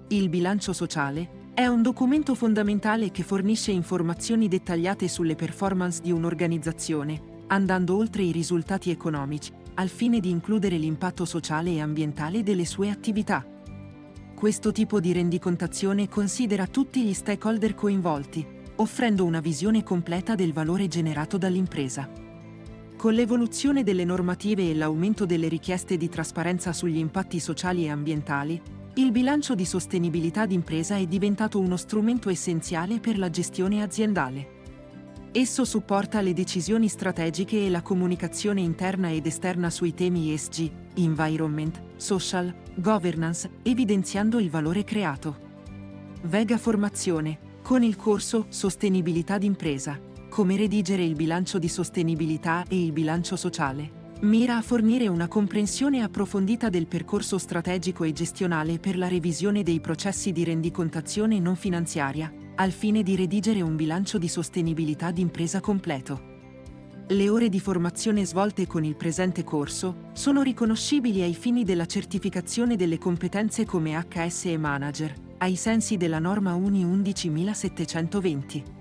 Il bilancio sociale è un documento fondamentale che fornisce informazioni dettagliate sulle performance di un'organizzazione, andando oltre i risultati economici, al fine di includere l'impatto sociale e ambientale delle sue attività. Questo tipo di rendicontazione considera tutti gli stakeholder coinvolti, offrendo una visione completa del valore generato dall'impresa. Con l'evoluzione delle normative e l'aumento delle richieste di trasparenza sugli impatti sociali e ambientali, il bilancio di sostenibilità d'impresa è diventato uno strumento essenziale per la gestione aziendale. Esso supporta le decisioni strategiche e la comunicazione interna ed esterna sui temi ESG, Environment, Social, Governance, evidenziando il valore creato. Vega Formazione, con il corso Sostenibilità d'impresa, come redigere il bilancio di sostenibilità e il bilancio sociale, mira a fornire una comprensione approfondita del percorso strategico e gestionale per la revisione dei processi di rendicontazione non finanziaria, al fine di redigere un bilancio di sostenibilità d'impresa completo. Le ore di formazione svolte con il presente corso sono riconoscibili ai fini della certificazione delle competenze come HSE Manager, ai sensi della norma UNI 11720.